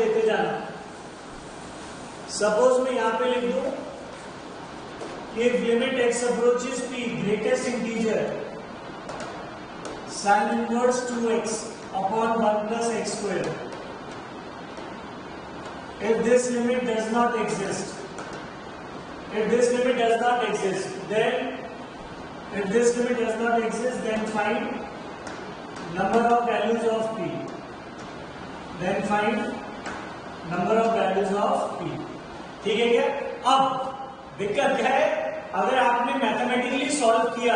लेते जाना। सपोज मैं यहां पे लिख दूं कि limit x approaches p greatest integer sin inverse 2x upon 1 plus x square. If this limit does not exist, then find number of values of p. ठीक है क्या? अब दिक्कत क्या है, अगर आपने मैथमेटिकली सॉल्व किया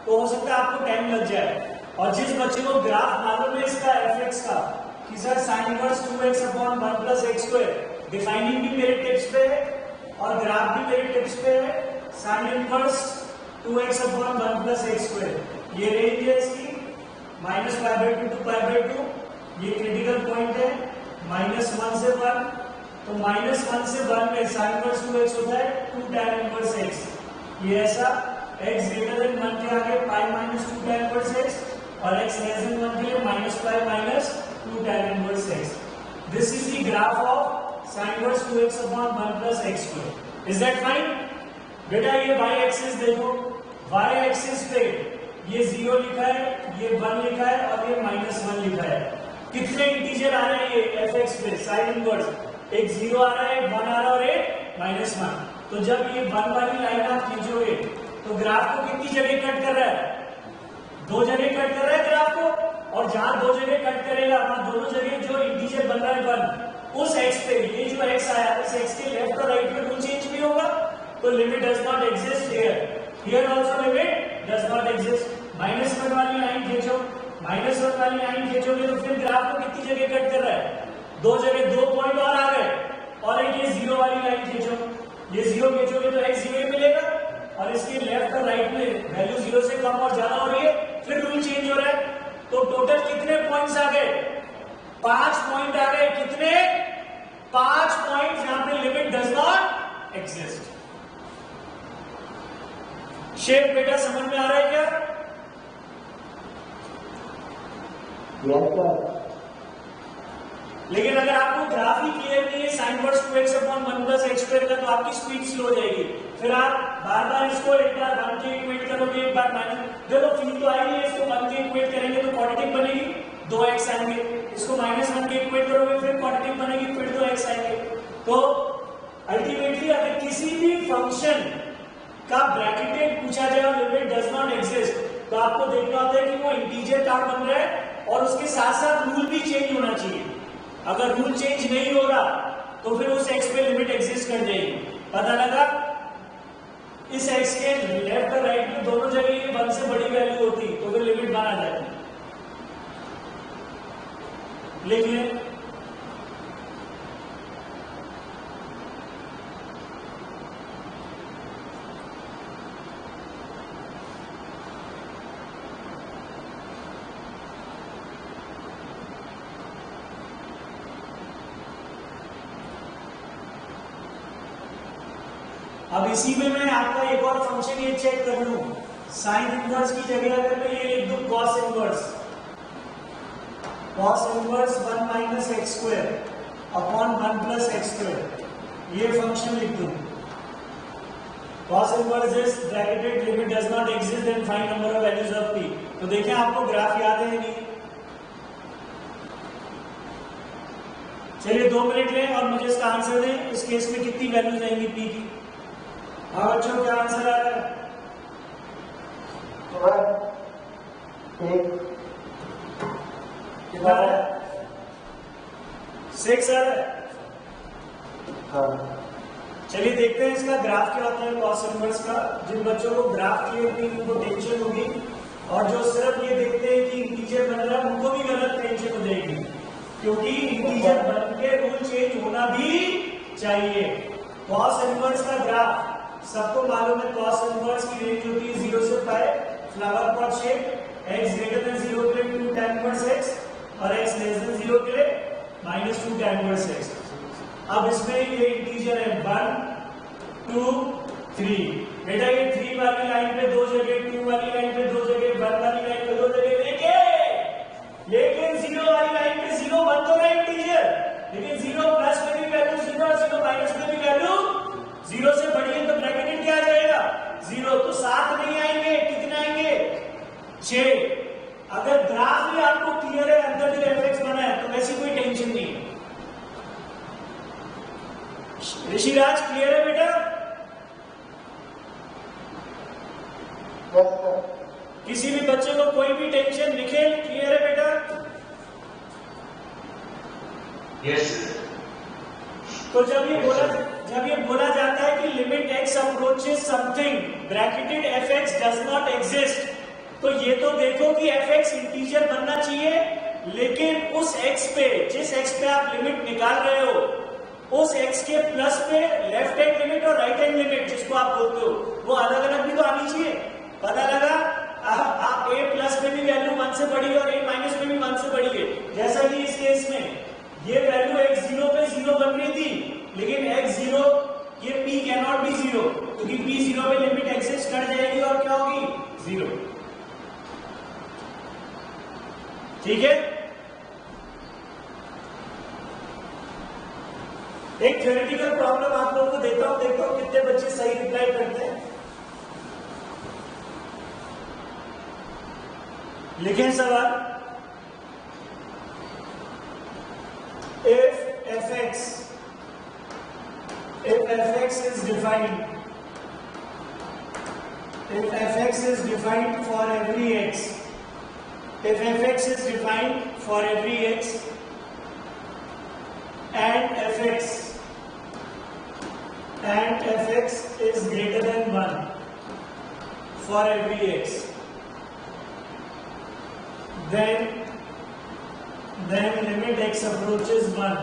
तो हो सकता है आपको टाइम लग जाए, और जिस बच्चे को ग्राफ मालूम है इसका fx का कि sir sin inverse 2x upon 1 plus x square, defining भी मेरे टिप्स पे है और ग्राफ भी मेरे टिप्स पे है। sin inverse 2x upon 1 plus x square, ये रेंज है इसकी -π/2 to π/2, ये क्रिटिकल पॉइंट है -1 से 1, तो -1 से 1 में sin इनवर्स 2x होता है 2 tan इनवर्स x, ये ऐसा x ग्रेटर देन 1 के आगे π - 2 tan इनवर्स x और x लेस देन 1 के लिए -π - 2 tan inverse x। This is the graph of sin inverse 2x upon 1 plus x square। Is that fine? बेटा ये y एक्सिस देखो, y एक्सिस पे ये 0 लिखा है, ये 1 लिखा है और ये -1 लिखा है। कितने इंटीजर आ रहे हैं ये fx पे sin इनवर्स? एक 0 आ रहा है, एक 1 आ रहा है और एक -1। तो जब ये 1 वाली लाइन आप खींचोगे तो ग्राफ को कितनी जगह कट कर रहा है? 2 जगह कट कर रहा है ग्राफ को, और जहां 2 जगह कट करेगा वहां दोनों जगह जो इंटीजर बन रहा है 1, उस x पे ये जो x आया इस x के लेफ्ट और राइट में रूल चेंज भी होगा, तो limit does not exist here also limit does not exist. -1 वाली लाइन खींचो, -1 वाली लाइन खींचोगे तो फिर ग्राफ को कितनी जगह कट कर रहा है? 2 जगह, 2 पॉइंट और आ गए, और एक ये 0 वाली लाइन खींचो, ये 0 खींचोगे तो x 0 मिलेगा और इसके लेफ्ट और राइट में वैल्यू 0 से कम और ज्यादा हो रही है, फिर रूल चेंज हो रहा है। तो टोटल कितने पॉइंट्स आ गए? 5 पॉइंट आ गए। कितने? 5 पॉइंट जहां पे limit does not exist. Shape बेटा समझ में आ रहा है क्या? लेकिन अगर आपको ग्राफ ही क्लियर नहीं है sin inverse 2x upon 1 plus x square का, तो आपकी स्पीड स्लो हो जाएगी। फिर आप बार बार इसको एक बार 1 के इक्वेट करोगे, एक बार माइनस, देखो फील्ड तो आई है, इसको 1 के इक्वेट करेंगे तो क्वाड्रेटिक बनेगी, 2x आएंगे, इसको -1 के इक्वेट करोगे फिर क्वाड्रेटिक बनेगी, फिर 2x आएंगे। तो अल्टीमेटली अगर किसी भी फंक्शन का ब्रैकेटेड पूछा जाए और लिमिट डज नॉट एग्जिस्ट, तो आपको देखना होता है कि वो इंटीजर टर्म बन रहा है और उसके साथ साथ रूल भी चेंज होना चाहिए। अगर रूल चेंज नहीं हो रहा तो फिर उस x पे लिमिट एग्जिस्ट कर जाएगी। पता लगा? इस x के लेफ्ट और राइट में दोनों जगह 1 से बड़ी वैल्यू होती तो फिर लिमिट 1 आ जाती। लिख लें। अब इसी में मैं आपका एक और फंक्शन ये चेक कर लूं, साइन इनवर्स की जगह अगर मैं ये लिख दूं cos inverse 1 minus x square upon 1 plus x square, ये फंक्शन लिख दूं। Cos inverse is bracketed limit does not exist then find number of values of P. तो देखें आपको ग्राफ याद है नहीं? चलिए 2 मिनट लें और मुझे इसका आंसर दें। इस केस में कितनी वैल्यूज आएंगी पी की? हाँ बच्चों, क्या आंसर आ रहा है? कितना है? 6 आ रहा है। हाँ। चलिए देखते हैं इसका ग्राफ क्या होता है कॉस इनवर्स का। जिन बच्चों को ग्राफ क्लियर नहीं उनको टेंशन होगी, और जो सिर्फ ये देखते हैं कि इंटीजर बन रहा है उनको भी गलत टेंशन हो जाएगी, क्योंकि इंटीजर बन के रूल चेंज होना भी चाहिए। कॉस इनवर्स का ग्राफ सबको मालूम है, कॉस इनवर्स की रेंज होती है 0 से pi, flower pot shape, x greater than 0 के लिए 2 tan इनवर्स x और x लेस देन 0 के लिए -2 tan इनवर्स x। अब इसमें ये इंटीजर है 1 2 3। बेटा ये 3 वाली लाइन पे 2 जगह, 2 वाली लाइन पे 2 जगह, 1 वाली लाइन पे 2 जगह, लेकिन 0 वाली लाइन पे 0 बन तो रहा है इंटीजर, लेकिन 0 क्लियर है अंदर जो एफ बना है, तो वैसी कोई टेंशन नहीं है। ऋषिराज क्लियर है बेटा? किसी भी बच्चे को कोई भी टेंशन, निखिल क्लियर है बेटा? यस। तो जब ये बोला जाता है कि limit x approaches something bracketed fx does not exist, तो ये तो देखो कि fx इंटीजर बनना चाहिए, लेकिन उस x पे, जिस x पे आप लिमिट निकाल रहे हो, उस x के प्लस पे लेफ्ट हैंड लिमिट और राइट हैंड लिमिट जिसको आप बोलते हो, वो अलग अलग भी तो आनी चाहिए। पता लगा आप a प्लस में भी वैल्यू 1 से बड़ी है और a माइनस में भी 1 से बड़ी है। जैसा कि इस केस में ये वैल्यू x0 पे 0 बन रही थी, लेकिन x0 ये p कैनॉट बी 0, क्योंकि p0 पे लिमिट एग्जिस्ट कर जाएगी और क्या होगी? 0। ठीक है, एक थ्योरेटिकल प्रॉब्लम आप लोगों को देता हूं, देखता हूं कितने बच्चे सही रिप्लाई करते हैं। लिखें सवाल, if fx is defined for every x, if fx is defined for every x and fx is greater than 1 for every x, then limit x approaches 1,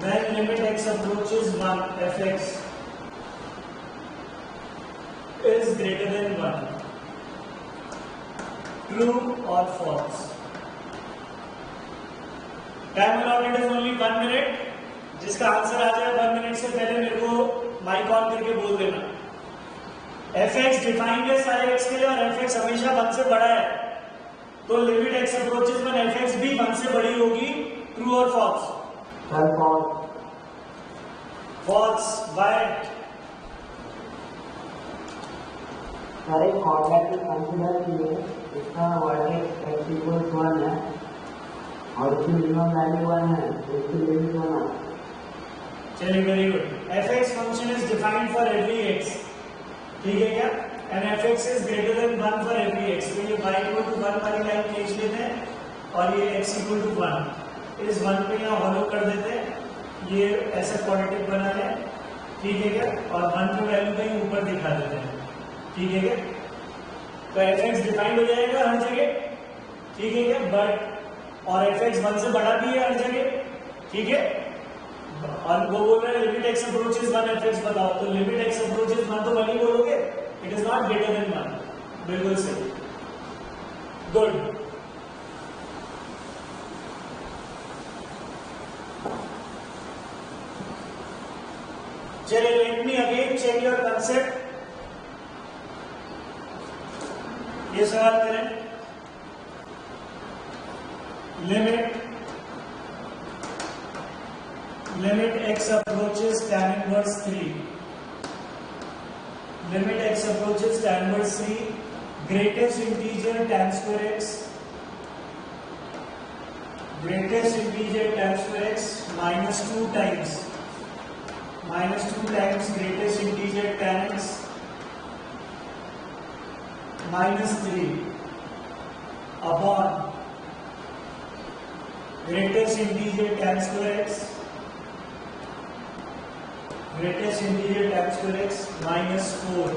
then limit x approaches 1 fx is greater than 1. True or false? Time allotted is only 1 minute. जिसका answer आ जाए 1 minute से पहले मेरे को mic on करके बोल देना। fx defined है सारे x के लिए और fx हमेशा 1 से बड़ा है, तो लिमिट x अप्रोचेस में fx भी 1 से बड़ी होगी। ट्रू और फॉल्स? फॉल्स। व्हाई? सारे फॉर्मूला को कंसीडर कीजिए, इसका वर्टेक्स x इक्वल 1 है और इसकी मिनिमम वैल्यू 1 है, तो इसकी लिमिट 1 है। चलिए, very good. fx function is defined for every x, ठीक है क्या? And fx is greater than 1 for every x, तो ये y इक्वल टू 1 वाली लाइन खींच लेते हैं और ये x इक्वल टू 1, इस 1 पे यहाँ हॉलो कर देते हैं, ये ऐसा क्वाड्रेटिक बना है, ठीक है क्या? और 1 की वैल्यू कहीं ऊपर दिखा देते हैं, ठीक है क्या? तो fx डिफाइंड हो जाएगा हर जगह, ठीक है क्या? बट और fx 1 से बड़ा भी है हर जगह, ठीक है? और वो बोल रहे हैं लिमिट x अप्रोचेस 1 fx बताओ, तो लिमिट x अप्रोचेस 1 तो 1 ही बोलोगे, it is not greater than 1। बिल्कुल सही, गुड। चलिए, let me again check your concept. ये सवाल करें, limit x approaches tan inverse 3, limit x approaches tan inverse 3, greatest integer tan square x, greatest integer tan square x minus 2 times greatest integer tan x minus 3 upon greatest integer tan square x, greatest integer tan square x minus 4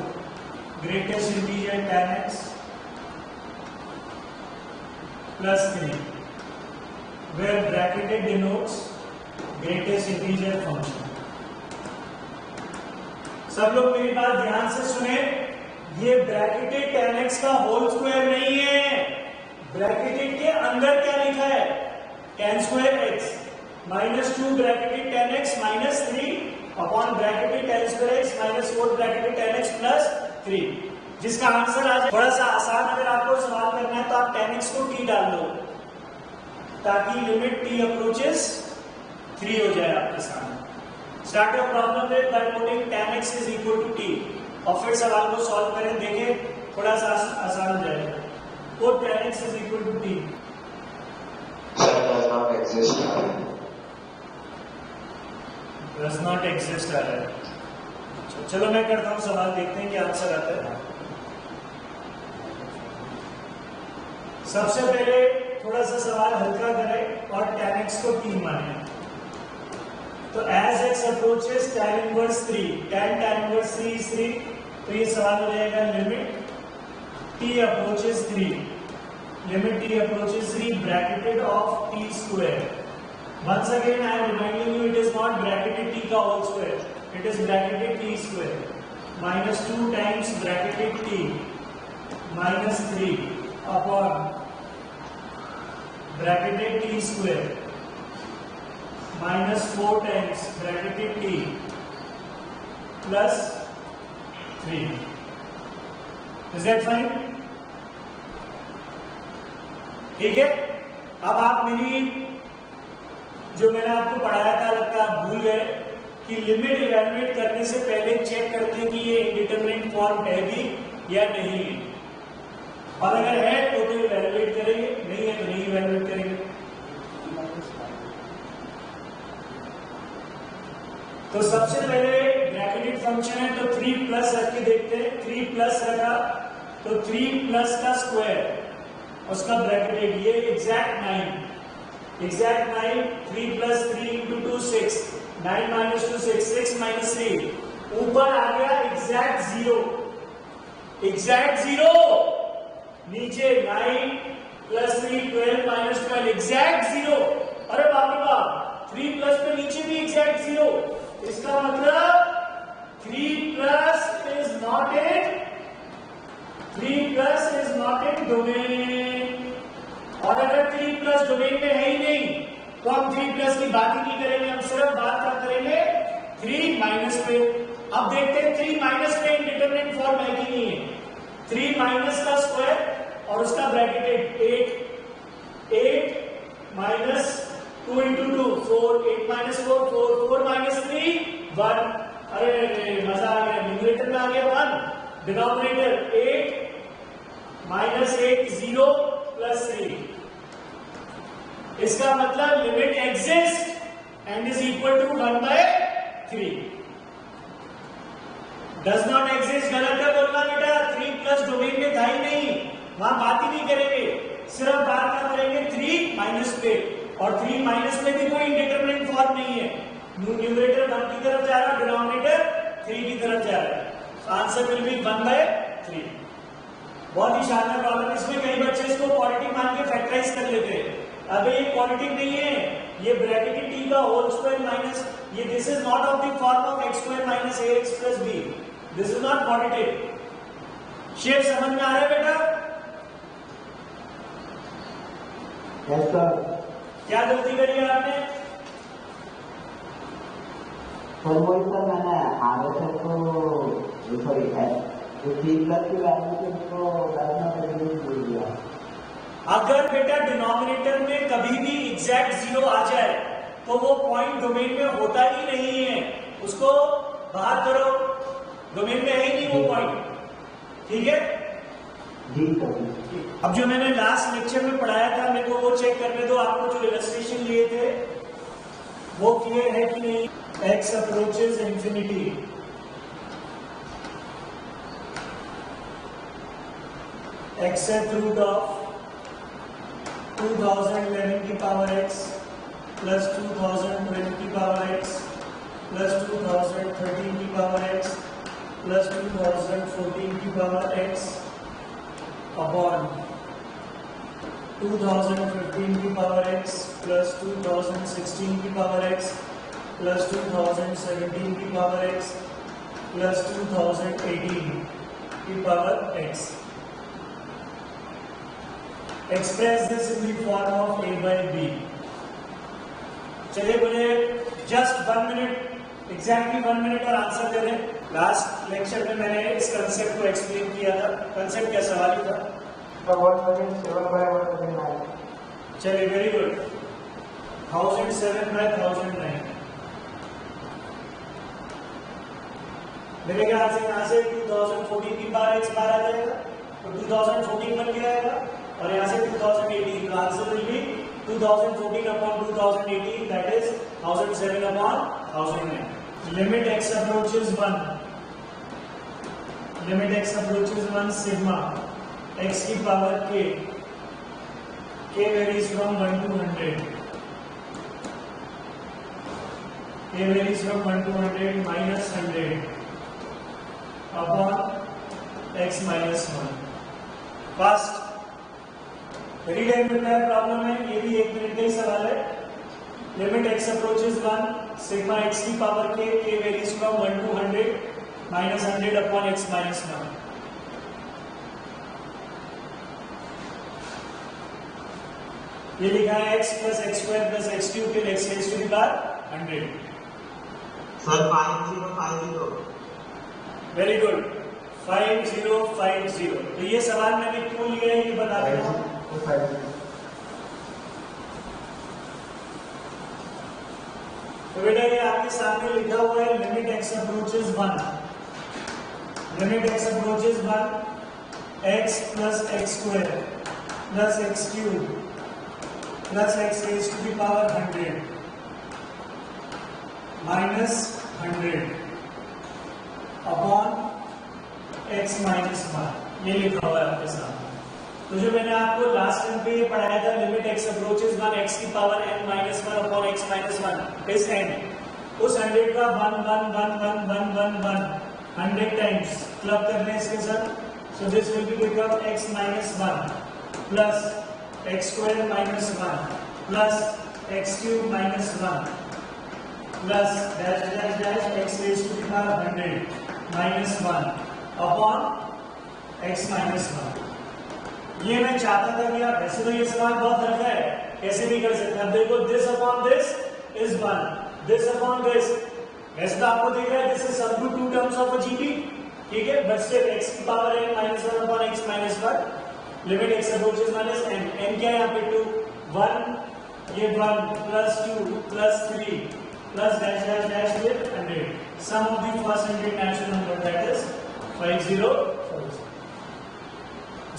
greatest integer tan x plus 3, where bracketed denotes greatest integer function। सब लोग मेरी बात ध्यान से सुने, ये bracketed tan x का whole square नहीं है, ब्रैकेटेड के अंदर क्या लिखा है? tan square x minus 2 bracketed tan x minus 3 upon bracketed tan square x minus 4 bracketed tan x plus 3, जिसका आंसर आ जाए। थोड़ा सा आसान अगर आपको सवाल करना है तो आप tan x को t डाल दो, ताकि लिमिट t अप्रोचेस 3 हो जाए आपके सामने। Start your problem with by putting tan x is equal to t, और फिर सवाल को सॉल्व करें, देखें थोड़ा सा आसान हो जाएगा। वो tan x is equal to t. Sir, does not exist. Does not exist आ रहा है. चलो मैं करता हूँ सवाल, देखते हैं क्या आंसर आता है. सबसे पहले थोड़ा सा सवाल हल्का करें और tan x को 3 माने. तो as x approaches tan inverse 3, tan inverse 3 is 3, तो ये सवाल हो जाएगा limit t approaches 3, limit t approaches 3 bracketed of t square. Once again I am reminding you, it is not bracketed t का whole square, it is bracketed t square minus 2 times bracketed t minus 3 upon bracketed t square minus 4 times bracketed t plus 3. Is that fine? ठीक है. अब आप मेरी जो मैंने आपको पढ़ाया था लगता है आप भूल गए कि लिमिट इवैल्यूएट करने से पहले चेक करते हैं कि ये इंडिटरमिनेट फॉर्म है भी या नहीं है, और अगर है तो इवैल्यूएट करेंगे, नहीं है तो नहीं इवैल्यूएट करेंगे. तो सबसे पहले ब्रैकेटेड फंक्शन है तो 3 प्लस रख के देखते हैं. 3 प्लस रखा तो 3 प्लस का स्क्वायर उसका ब्रैकेटेड, ये exact 9. 3 plus 3 into 2 6, 9 minus 2 6, 6 minus 3, ऊपर आ गया एग्जैक्ट 0. नीचे 9 प्लस 3 12 माइनस 12 एग्जैक्ट 0. अरे बाप रे बाप, 3 प्लस पे नीचे भी एग्जैक्ट 0. इसका मतलब 3 plus is not in domain. और अगर 3 प्लस डोमेन में है ही नहीं तो हम 3 प्लस की बात ही नहीं करेंगे, हम सिर्फ बात क्या करेंगे 3 माइनस पे. अब देखते हैं 3 माइनस पे इंडिटरमिनेट फॉर्म है कि नहीं है. 3 माइनस का स्क्वायर और उसका bracketed 8 minus 2 into 2 4, 8 minus 4 4, 4 minus 3 1. अरे मजा आ गया, न्यूमरेटर में आ गया 1, डिनोमिनेटर 8 माइनस 8 0 प्लस 3. इसका मतलब limit exist and is equal to 1/3. Does not exist गलत है बोलना बेटा. 3 प्लस डोमेन में था ही नहीं, वहां बात ही नहीं करेंगे, सिर्फ बात क्या करेंगे 3 माइनस पे. और 3 माइनस में भी कोई इंडिटरमिनेट फॉर्म नहीं है. न्यूमरेटर 1 की तरफ जा रहा है, डिनोमिनेटर 3 की तरफ जा रहा है. Answer will be 1/3. बहुत ही शानदार प्रॉब्लम. इसमें कई बच्चे इसको क्वाड्रेटिक मान के फैक्टराइज कर लेते हैं. अबे ये क्वाड्रेटिक नहीं है, ये ब्रैकेटेड t का होल स्क्वायर माइनस, ये this is not of the form of x square minus ax plus b. This is not quadratic. Shape समझ में आ रहा है बेटा? Yes sir. क्या गलती करी है आपने? सर वही सर मैंने आगे से तो सॉरी है तो 3 प्लस की वैल्यू को इसको रखना पड़ेगा भूल गया. अगर बेटा डिनोमिनेटर में कभी भी एग्जैक्ट 0 आ जाए तो वो पॉइंट डोमेन में होता ही नहीं है, उसको बाहर करो. डोमेन में है ही नहीं वो पॉइंट. ठीक है जी सर. अब जो मैंने लास्ट लेक्चर में पढ़ाया था मेरे को वो चेक करने दो. आपको जो इलस्ट्रेशन लिए थे वो क्लियर है कि नहीं? x approaches infinity, except root of 2011 की पावर x प्लस 2012 की पावर x प्लस 2013 की पावर x प्लस 2014 की पावर x अपॉन 2015 की पावर x प्लस 2016 की पावर x प्लस 2017 की पावर x प्लस 2018 की power x. Express this in the form of a by b. चलिए मुझे just 1 minute, exactly 1 minute और answer दे दें. Last lecture में मैंने इस कंसेप्ट को एक्सप्लेन किया था. कंसेप्ट क्या सवाल ही था? चलिए वेरी गुड. 1007/1009. मेरे ख्याल से यहाँ से 2014 की बार x बार आ जाएगा तो 2014 बन के आएगा और यहाँ से 2018, तो answer will be 2014 upon 2018, that is 1007 upon 1009. Limit x approaches 1. Limit x approaches 1 sigma x की power k. K varies from 1 to 100. K varies from 1 to 100 minus 100 upon x minus 1. Fast. Very time मिलता है problem है, ये भी 1 minute का ही सवाल है. Limit x approaches 1 sigma x की power k, k varies from 1 to 100 minus 100 upon x minus 1. ये लिखा है x plus x square plus x cube till x raise to the power 100. Sir 5050. Very good, 5050. तो ये सवाल मैंने क्यों लिया है ये बता देता हूँ. तो बेटा ये आपके सामने लिखा हुआ है limit x approaches 1. Limit x approaches 1 x plus x square plus x cube plus x raise to the power 100 minus 100 upon x minus 1. ये लिखा हुआ है आपके सामने. तो जो मैंने आपको लास्ट टाइम पे ये पढ़ाया था लिमिट x अप्रोचेस 1 x की power n minus 1 upon x minus 1 इस n, उस 100 का 1 1 1 1 1 1 1 100 टाइम्स क्लब करने इसके साथ. So this will be become x minus 1 plus x square minus 1 plus x cube minus 1 plus dash dash dash x raise to the power 100 minus 1 upon x minus 1. ये मैं चाहता था कि आप वैसे तो ये सवाल बहुत हल्का है, कैसे भी कर सकते हैं. अब देखो this upon this is 1, this upon this. वैसे तो आपको दिख रहा है this is sum to two terms of a GP, ठीक है, बट स्टिल x की power n minus 1 upon x minus 1. Limit x approaches minus n. n क्या है यहाँ पे 2 1, ये 1 plus 2 plus 3 plus dash dash dash with 100. Sum of the first 100 natural number that is 50.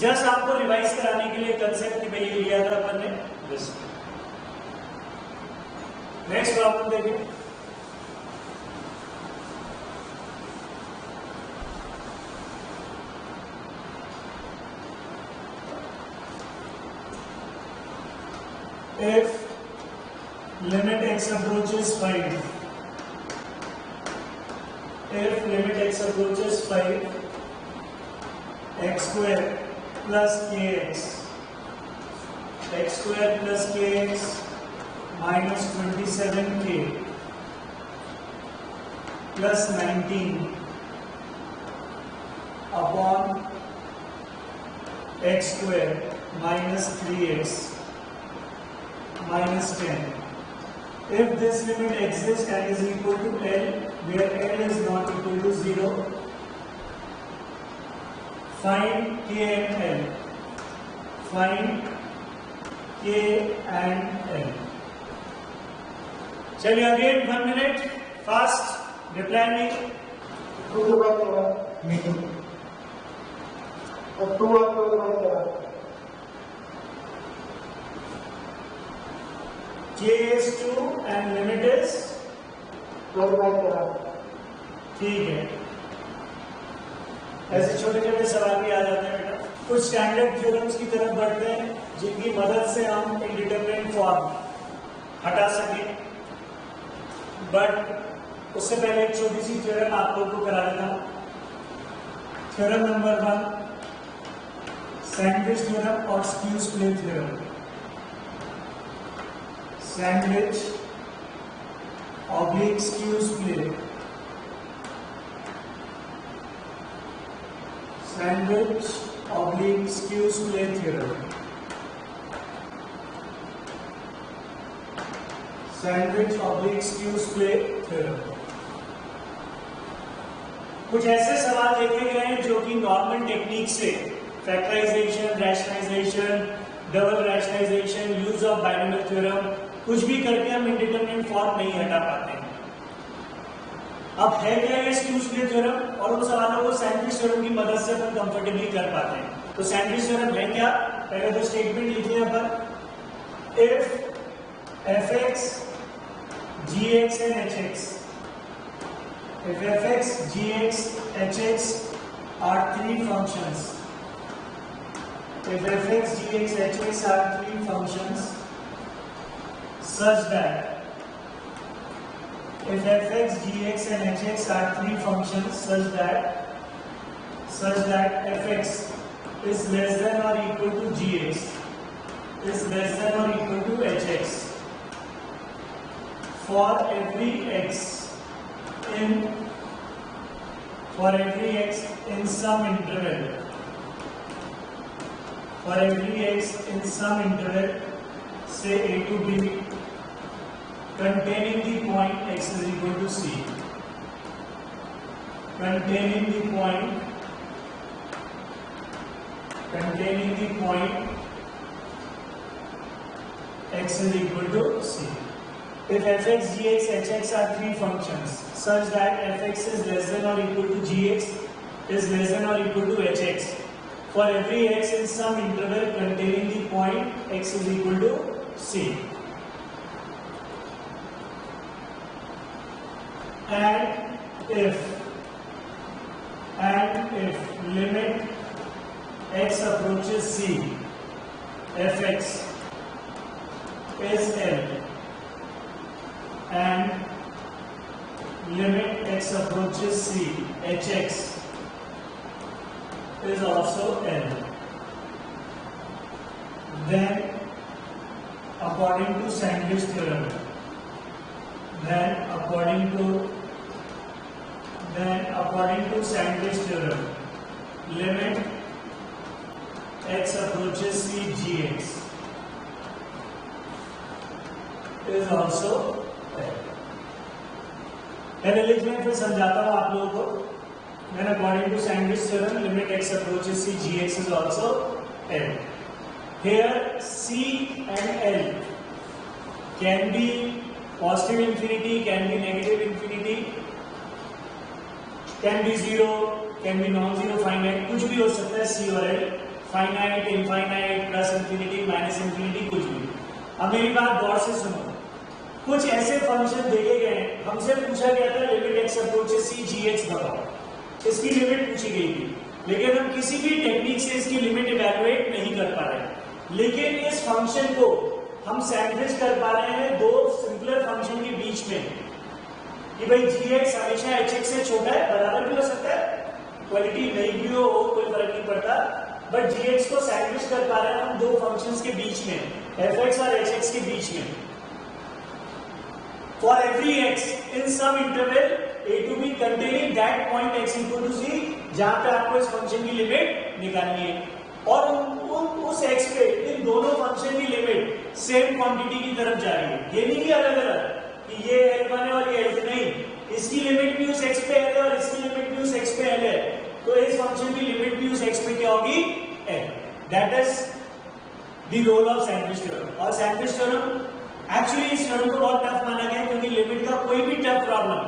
जस्ट आपको रिवाइज कराने के लिए कंसेप्ट में ये लिया था अपन ने. नेक्स्ट प्रॉब्लम देखिए. if limit x approaches 5, if limit x approaches 5, x square plus kx, x square plus kx minus 27k plus 19 upon x square minus 3x minus 10. If this limit exists and is equal to L, where L is not equal to 0, find K and L. Find K and L. चलिए again 1 minute, fast, reply me. K is 2 and limit is ठीक है. ऐसे छोटे छोटे सवाल भी आ जाते हैं बेटा. कुछ स्टैंडर्ड थ्योरम्स की तरफ बढ़ते हैं जिनकी मदद से हम इंडिटरमिनेट फॉर्म हटा सकें. बट उससे पहले एक छोटी सी थ्योरम आप लोगों को करा देता हूं. थ्योरम नंबर 1, सैंडविच थ्योरम और skew split theorem. Sandwich oblique skew split. Sandwich oblique skew split theorem. Sandwich oblique skew split theorem. कुछ ऐसे सवाल देखे गए हैं जो कि नॉर्मल टेक्निक से factorisation, rationalisation, double rationalisation, use of binomial theorem, कुछ भी करके हम इंडिटरमिनेट फॉर्म नहीं हटा पाते हैं. अब है क्या ये स्क्यू स्प्लिट थ्योरम, और उन सवालों को सैंडविच थ्योरम की मदद से हम कंफर्टेबली कर पाते हैं. तो सैंडविच थ्योरम है क्या? पहले तो स्टेटमेंट लिखिए अपन, if fx gx and hx, if fx gx hx are three functions, if fx gx hx are three functions such that, if fx gx and hx are three functions such that fx is less than or equal to gx, is less than or equal to hx for every x in some interval, for every x in some interval, say a to b, containing the point x is equal to c, containing the point x is equal to c. If fx, gx, hx are three functions such that fx is less than or equal to gx, is less than or equal to hx for every x in some interval containing the point x is equal to c, and if limit x approaches c, fx is L, and limit x approaches c, hx is also L, then according to Sandwich theorem, limit x approaches c gx is also L. पहले लिख लें फिर समझाता हूं आप लोगों को. Then according to Sandwich theorem, limit x approaches c gx is also L. Here c and L can be positive infinity, can be negative infinity, can be zero, can be non-zero, finite, कुछ भी हो सकता है c और L, finite, infinite, plus infinity, minus infinity, कुछ भी. अब मेरी बात गौर से सुनो. कुछ ऐसे फंक्शन देखे गए, हमसे पूछा गया था limit x approaches c gx बताओ, इसकी लिमिट पूछी गई थी, लेकिन हम किसी भी टेक्निक से इसकी लिमिट इवैल्यूएट नहीं कर पा रहे. लेकिन इस फंक्शन को हम सैंडविच कर पा रहे हैं दो सिंपलर फंक्शन के बीच में कि भाई gx हमेशा hx से छोटा है, बराबर भी हो सकता है, क्वालिटी नहीं भी हो कोई फर्क नहीं पड़ता, बट gx को सैंडविच कर पा रहे हैं हम दो फंक्शंस के बीच में, fx और hx के बीच में. For every x in some interval a to b containing that point x equal to c, जहां पे आपको इस फंक्शन की लिमिट निकालनी है, और उस x पे इन दोनों फंक्शन की लिमिट सेम क्वांटिटी की तरफ जा रही है. ये नहीं कि अलग अलग कि ये L1 है और ये L2 नहीं, इसकी लिमिट भी उस x पे L है और इसकी लिमिट भी उस x पे L है, तो इस फंक्शन की लिमिट भी उस x पे क्या होगी, L. That is the role of Sandwich theorem. और Sandwich theorem एक्चुअली इस थ्योरम को बहुत टफ माना गया क्योंकि लिमिट का कोई भी टफ प्रॉब्लम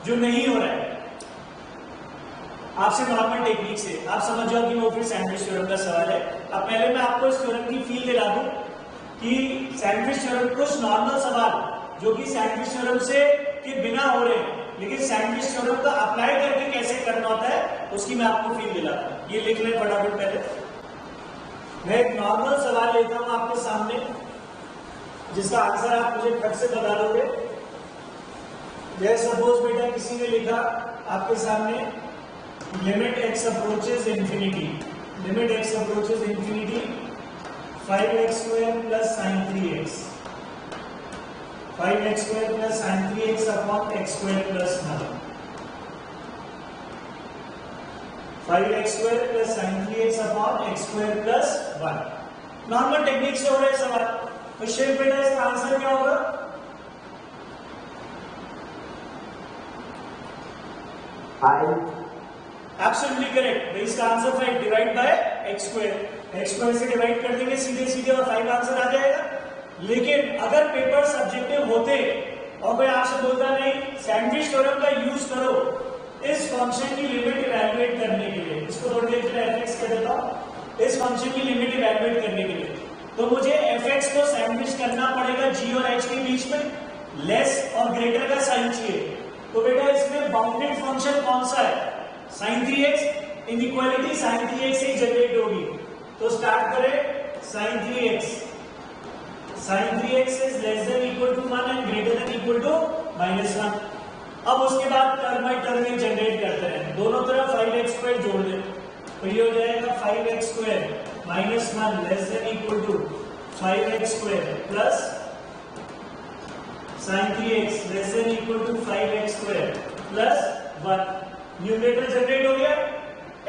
जो नहीं हो रहा है आपसे नॉर्मल टेक्निक से, आप समझ जाओ कि वो फिर सैंडविच थ्योरम का सवाल है. अब पहले मैं आपको इस थ्योरम की फील दिला दूं कि सैंडविच थ्योरम कुछ नॉर्मल सवाल जो कि सैंडविच थ्योरम से के बिना हो रहे हैं, लेकिन सैंडविच थ्योरम का अप्लाई करके कैसे करना होता है उसकी मैं आपको फील दिलाता हूं. ये लिख लें फटाफट. पहले मैं एक नॉर्मल सवाल लेता हूं आपके सामने जिसका आंसर आप मुझे फट से बता दोगे. जैसे सपोज बेटा किसी ने लिखा आपके सामने limit x approaches infinity, limit x approaches infinity 5x² plus sin 3x, 5x² plus sin 3x upon x² plus 1, 5x² plus sin 3x upon x² plus 1. Normal technique से हो रहा है सवाल, तो शेप बेटा इसका आंसर क्या होगा, 5. Absolutely correct. भाई इसका answer 5 divide by x², x² से डिवाइड कर देंगे सीधे सीधे और 5 आंसर आ जाएगा. लेकिन अगर पेपर सब्जेक्टिव होते और कोई आपसे बोलता नहीं सैंडविच थ्योरम का यूज करो इस फंक्शन की लिमिट इवैल्यूएट करने के लिए, इसको थोड़ी देर के लिए fx कह देता हूं. इस फंक्शन की लिमिट इवैल्यूएट करने के लिए। तो मुझे fx को सैंडविच करना पड़ेगा g और h के बीच में, लेस और ग्रेटर का साइन चाहिए। तो बेटा इसमें बाउंडेड फंक्शन कौन सा है? sin 3x, inequality sin 3x से जनरेट होगी। तो स्टार्ट करें sin 3x, sin 3x is less than equal to 1 and greater than equal to -1। अब उसके बाद टर्म बाई टर्म में जनरेट करते हैं, दोनों तरफ 5x² जोड़ दें, तो ये हो जाएगा 5x² -1 less than equal to 5x² plus sin 3x less than equal to 5x² plus 1। Numerator generate हो गया,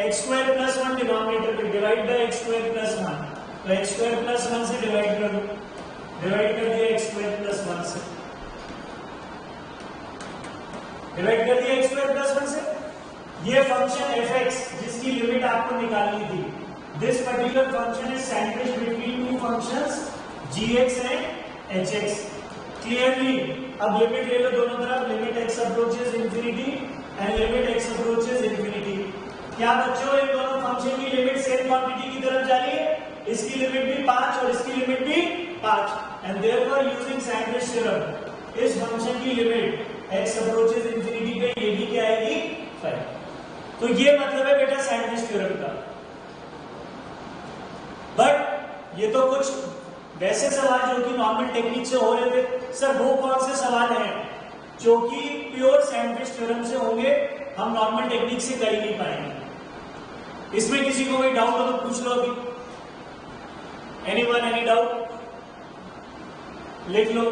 x² प्लस 1 डिनोमिनेटर पे डिवाइड बाय x² प्लस 1, तो x² प्लस 1 से डिवाइड कर दो, डिवाइड कर दिया x² प्लस 1 से, डिवाइड कर दिया x² प्लस 1 से। ये फंक्शन fx जिसकी लिमिट आपको निकालनी थी, this particular function is sandwich between two functions gx and hx। Clearly अब लिमिट ले लो दोनों तरफ, limit x approaches infinity and limit x approaches infinity. क्या बच्चों इन दोनों फंक्शन की लिमिट सेम क्वांटिटी की तरफ जा रही है? इसकी लिमिट भी 5 और इसकी लिमिट भी 5, and therefore using sandwich theorem इस फंक्शन की लिमिट x अप्रोचेस इंफिनिटी पे ये भी क्या आएगी? 5। तो ये मतलब है बेटा सैंडविच थ्योरम का। बट ये तो कुछ वैसे सवाल जो कि नॉर्मल टेक्निक से हो रहे थे। सर वो कौन से सवाल हैं जो कि प्योर सैंडविच थ्योरम से होंगे, हम नॉर्मल टेक्निक से कर ही नहीं पाएंगे? इसमें किसी को कोई डाउट हो तो पूछ लो अभी। Anyone any doubt? लिख लो।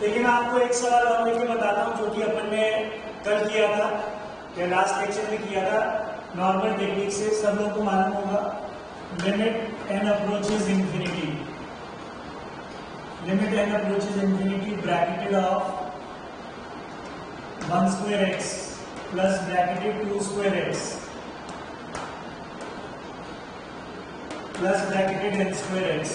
लेकिन आपको एक सवाल और लेके बताता हूं जो कि अपन ने कल किया था या लास्ट लेक्चर में किया था नॉर्मल टेक्निक से, सब लोगों को मालूम होगा। Limit n approaches infinity, limit n approaches infinity bracketed of 1² x plus bracketed 2² x plus bracketed n² x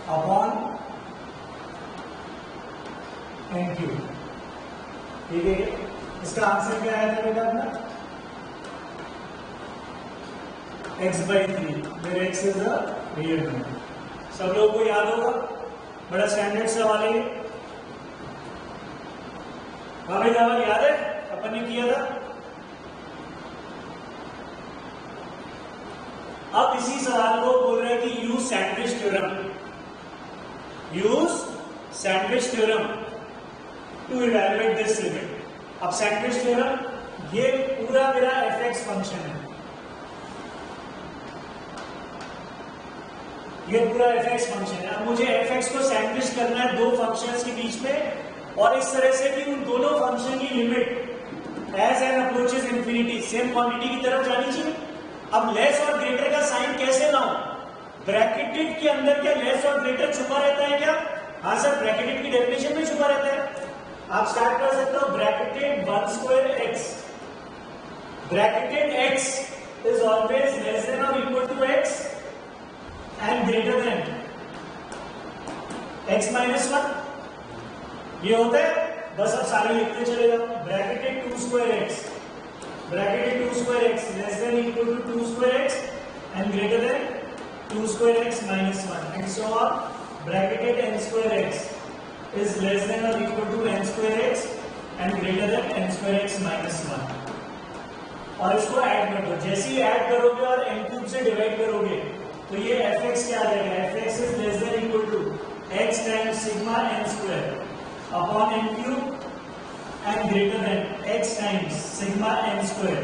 upon n3। ठीक है, इसका आंसर क्या आया था बेटा अपना? x/3 where x is a real number। सब लोगों को याद होगा, बड़ा स्टैंडर्ड सवाल है। हमें सवाल याद है, अपन ने किया था। अब इसी सवाल को बोल रहे हैं कि use sandwich theorem, use sandwich theorem to evaluate this limit. अब सैंडविच थ्योरम ये पूरा मेरा fx फंक्शन है, ये पूरा fx फंक्शन है। अब मुझे fx को सैंडविच करना है दो फंक्शंस के बीच में, और इस तरह से कि उन दोनों फंक्शन की limit as n approaches infinity same quantity की तरफ जानी चाहिए। अब लेस और ग्रेटर का साइन कैसे लाऊं? ब्रैकेटेड के अंदर क्या लेस और ग्रेटर छुपा रहता है क्या? हाँ सर, ब्रैकेटेड की डेफिनेशन में छुपा रहता है। आप स्टार्ट कर सकते हो bracketed 1² x, bracketed x is always less than और equal to x and greater than x -1। ये होता है, बस अब सारे लिखते चले जाओ। Bracketed 2² x, bracketed 2² x less than equal to 2² x and greater than 2² x -1 and so on. Bracketed n² x is less than or equal to n² x and greater than n² x -1। और इसको add कर दो, जैसे ही add करोगे और n³ से divide करोगे तो ये fx क्या आ जाएगा? fx is less than equal to x times sigma n² upon n³ and greater than x times sigma n²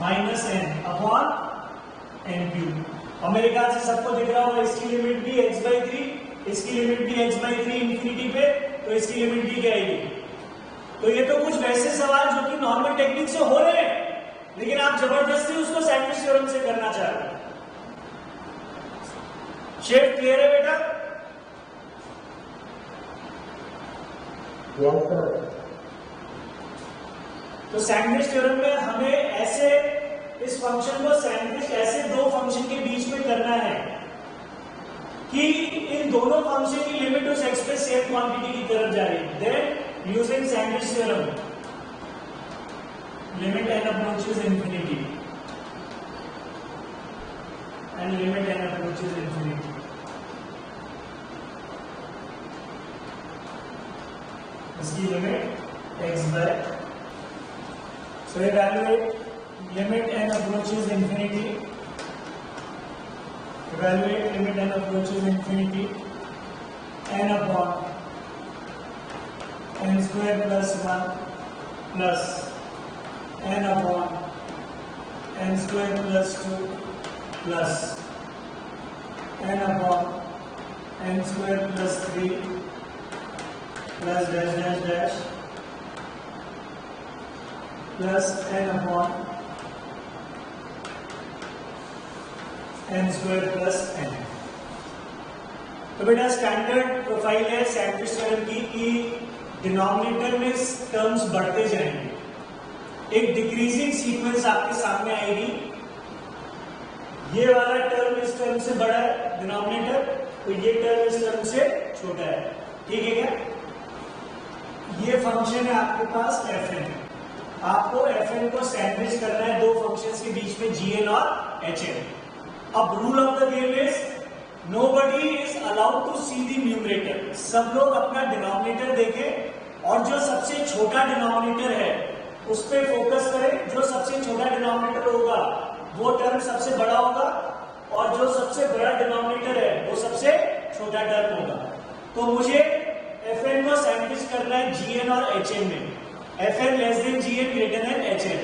minus n upon n³। और मेरे ख्याल से सबको दिख रहा होगा इसकी लिमिट भी x/3, इसकी लिमिट भी x/3 इंफिनिटी पे, तो इसकी लिमिट भी क्या आएगी? तो ये तो कुछ वैसे सवाल जो कि नॉर्मल टेक्निक से हो रहे हैं, लेकिन आप जबरदस्ती उसको सैंडविच थ्योरम से करना चाह रहे हैं। शेप क्लियर है बेटा? Yes sir. तो सैंडविच थ्योरम में हमें ऐसे इस फंक्शन को सैंडविच ऐसे दो फंक्शन के बीच में करना है कि इन दोनों फंक्शन की लिमिट उस x पे सेम क्वांटिटी की तरफ जा रही है। Then using sandwich theorem limit n approaches infinity and limit n approaches infinity. इसकी limit x by, so evaluate limit n approaches infinity, evaluate limit n approaches infinity n upon n square plus 1 plus n upon n square plus 2 plus n upon n square plus 3 plus dash dash dash plus n upon n square plus n. तो बेटा standard profile है sandwich theorem की कि denominator में terms बढ़ते जाएंगे, एक decreasing sequence आपके सामने आएगी, ये वाला टर्म इस टर्म से बड़ा है डिनोमिनेटर, तो ये टर्म इस टर्म से छोटा है, ठीक है क्या? ये फंक्शन है आपके पास fn, आपको fn को सैंडविच करना है दो फंक्शंस के बीच में gn और hn. अब rule of the game is nobody is allowed to see the numerator, सब लोग अपना डिनोमिनेटर देखें और जो सबसे छोटा डिनोमिनेटर है उस पे फोकस करें, जो सबसे छोटा डिनोमिनेटर होगा वो टर्म सबसे बड़ा होगा और जो सबसे बड़ा डिनोमिनेटर है वो सबसे छोटा टर्म होगा. तो मुझे fn को सैंडविच करना है gn और hn में, fn less than gn greater than hn.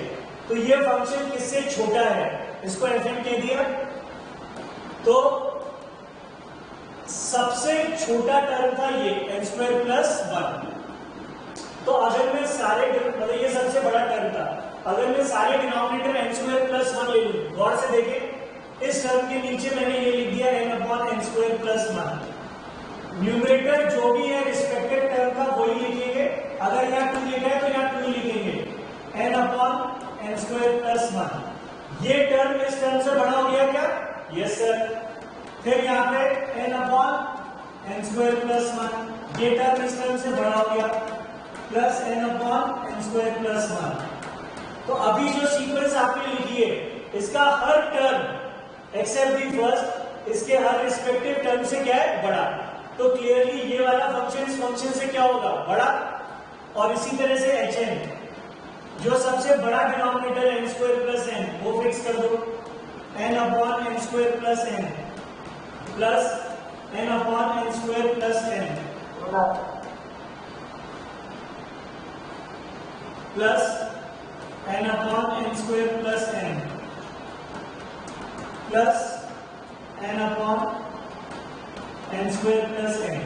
तो ये फंक्शन किससे छोटा है इसको fn कह दिया, तो सबसे छोटा टर्म था ये n स्क्वायर प्लस 1. तो अगर मैं सारे मतलब ये सबसे बड़ा टर्म था, अगर मैं सारे डिनोमिनेटर n स्क्वायर प्लस 1 ले लूं, गौर से देखें इस टर्म के नीचे मैंने ये लिख दिया n upon n square plus 1. Numerator जो भी है रिस्पेक्टिव टर्म का वही लिखेंगे, अगर यहाँ 2 लिखा है तो यहाँ 2 लिखेंगे n upon n square plus 1. ये टर्म इस टर्म से बड़ा हो गया क्या? Yes sir. फिर यहाँ पे n upon n square plus 1, ये टर्म इस टर्म से बड़ा हो गया plus n upon n square plus 1. तो अभी जो सीक्वेंस आपने लिखी है इसका हर टर्म एक्सेप्ट दी फर्स्ट इसके हर रिस्पेक्टिव टर्म से क्या है? बड़ा. तो क्लियरली ये वाला फंक्शन इस फंक्शन से क्या होगा? बड़ा. और इसी तरह से hn जो सबसे बड़ा denominator n square plus n वो फिक्स कर दो n upon n square plus n plus n upon n square plus n plus n upon n square plus n plus n upon n square plus n.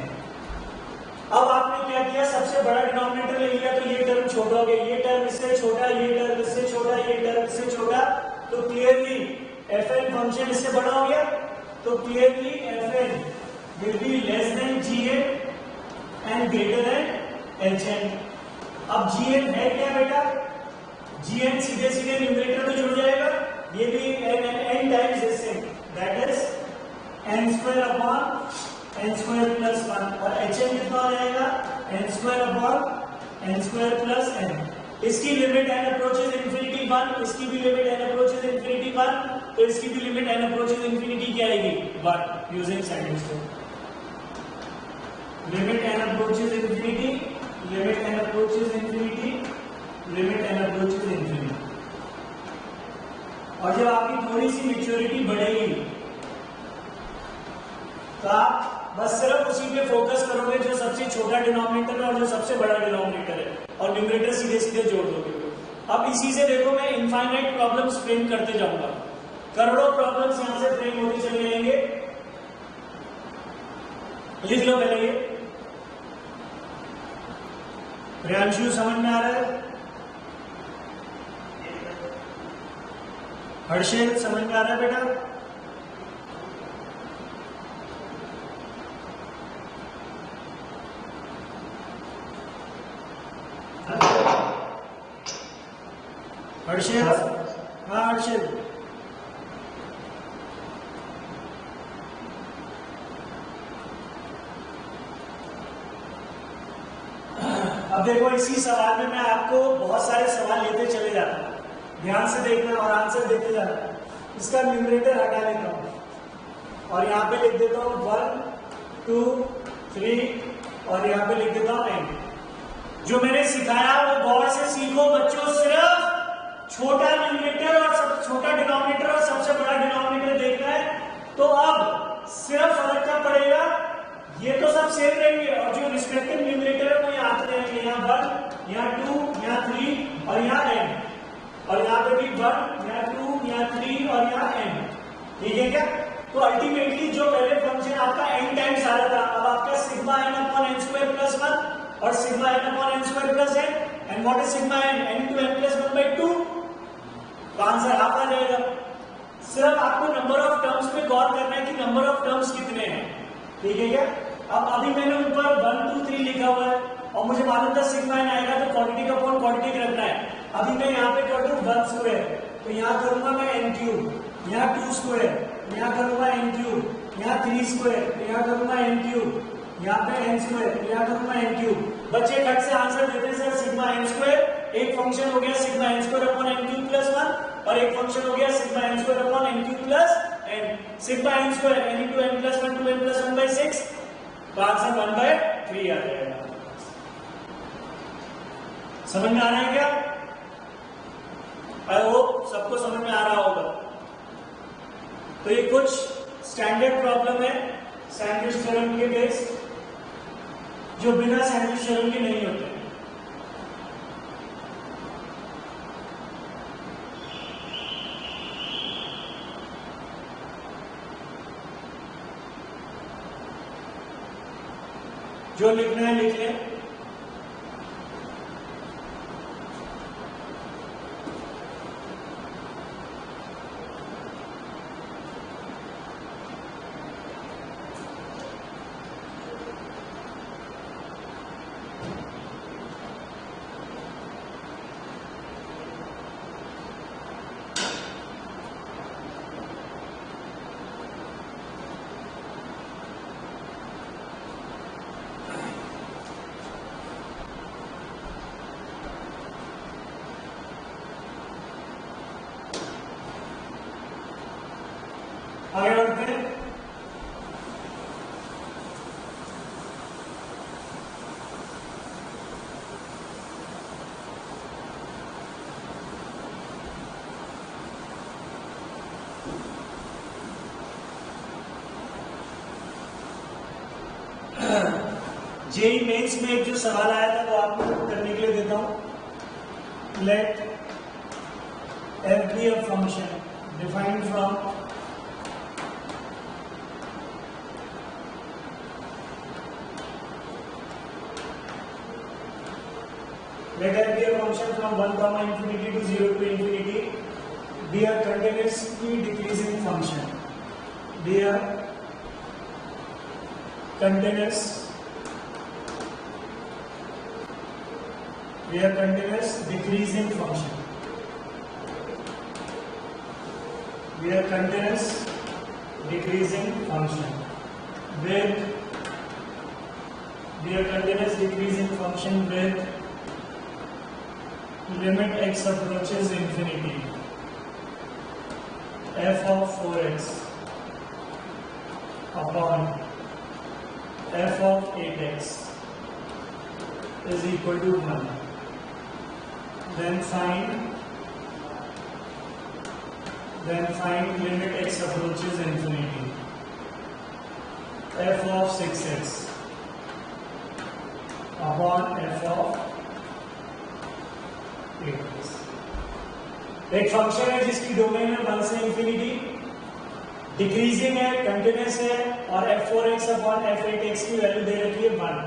अब आपने क्या किया? सबसे बड़ा denominator ले लिया तो ये टर्म छोटा हो गया, ये टर्म इससे छोटा, ये टर्म इससे छोटा, ये टर्म इससे छोटा, तो क्लियरली fn फंक्शन इससे बड़ा हो गया, तो clearly fn will be less than gn and greater than hn. अब gn है क्या बेटा? gn सीधे सीधे न्यूमरेटर में जुड़ जाएगा, ये भी n टाइम्स इससे, that is n square upon n square plus 1 और hn कितना हो जाएगा? n square upon n square plus n. इसकी लिमिट n अप्रोचेस इंफिनिटी 1, इसकी भी लिमिट n अप्रोचेस इंफिनिटी 1, तो इसकी भी लिमिट n अप्रोचेस इंफिनिटी क्या आएगी? 1 using sandwich theorem. Limit n approaches infinity, limit n approaches infinity, limit n approaches infinity. और जब आपकी थोड़ी सी मैच्योरिटी बढ़ेगी तो आप बस सिर्फ उसी पे फोकस करोगे जो सबसे छोटा डिनोमिनेटर है और जो सबसे बड़ा डिनोमिनेटर है, और न्यूमरेटर सीधे सीधे जोड़ दोगे. अब इसी से देखो मैं इनफाइनाइट प्रॉब्लम्स फ्रेम करते जाऊंगा, करोड़ों प्रॉब्लम्स यहां से फ्रेम होते चले जाएंगे. लिख लो पहले ये. प्रियांशु समझ में आ रहा है? हर्षित समझ में आ रहा है बेटा? हर्षित? हाँ हर्षित. अब देखो इसी सवाल में मैं आपको बहुत सारे सवाल लेते चले जाता हूं. ध्यान से देखना और आंसर देते जाना। इसका न्यूमरेटर हटा लेता हूं और यहाँ पे लिख देता हूँ 1 2 3 और यहाँ पे लिख देता हूँ n। जो मैंने सिखाया वो गौर से सीखो बच्चों, सिर्फ छोटा न्यूमरेटर और सब छोटा डिनोमिनेटर और सबसे बड़ा डिनोमिनेटर देखना है। तो अब सिर्फ फर्क क्या पड़ेगा, ये तो सब सेम रहेंगे और जो रिस्पेक्टिव न्यूमरेटर है वो यहाँ आते रहेंगे, यहाँ 1 यहाँ 2 यहाँ 3 और यहाँ n, और यहाँ पे भी 1 यहाँ 2 यहाँ 3 और यहाँ n। ठीक है क्या? तो अल्टीमेटली जो पहले फंक्शन आपका n टाइम्स आ रहा था, अब आपका sigma n upon n square plus 1 और sigma n upon n square plus n, and what is sigma n? n into n plus 1 by 2। तो आंसर हाफ आ जाएगा। सिर्फ आपको नंबर ऑफ टर्म्स पे गौर करना है कि नंबर ऑफ टर्म्स कितने हैं। ठीक है क्या? अब अभी मैंने ऊपर 1 2 3 लिखा हुआ है और मुझे मालूम था सिग्मा n आएगा तो क्वांटिटी का अपॉन क्वांटिटी रखना है। अभी मैं यहाँ पे कर दूं 1 स्क्वायर, तो यहाँ करूंगा मैं n क्यूब, यहाँ 2 स्क्वायर, यहाँ करूंगा n क्यूब, यहाँ 3 स्क्वायर, यहाँ करूंगा n क्यूब, यहाँ पे n स्क्वायर, यहाँ करूंगा n क्यूब। बच्चे खट से आंसर देते हैं सर सिग्मा n स्क्वायर, एक फंक्शन हो गया sigma n square upon n cube plus 1 और एक फंक्शन हो गया sigma n square upon n cube plus n। Sigma n square n into n plus 1 2n plus 1 by 6, तो answer 1 by 3 आ जाएगा। समझ में आ रहा है क्या? आई होप सबको समझ में आ रहा होगा। तो ये कुछ स्टैंडर्ड प्रॉब्लम है सैंडविच थ्योरम के बेस्ड, जो बिना सैंडविच थ्योरम के नहीं होते। जो लिखना है लिख लें। आगे बढ़ते हैं। जेई मेंस में एक जो सवाल आया था वो आपको करने के लिए देता हूं। Let f be a function defined from let f be a function from 1 comma infinity to 0 to infinity, be a continuously decreasing function, be a continuous decreasing function, be a continuous decreasing function with limit x approaches infinity, f of 4x upon f of 8x is equal to 1. Then find limit x approaches infinity, f of 6x upon f of 8x। एक function है जिसकी domain है 1 से infinity, decreasing है, continuous है और f4x upon f8x की value दे रखी है 1,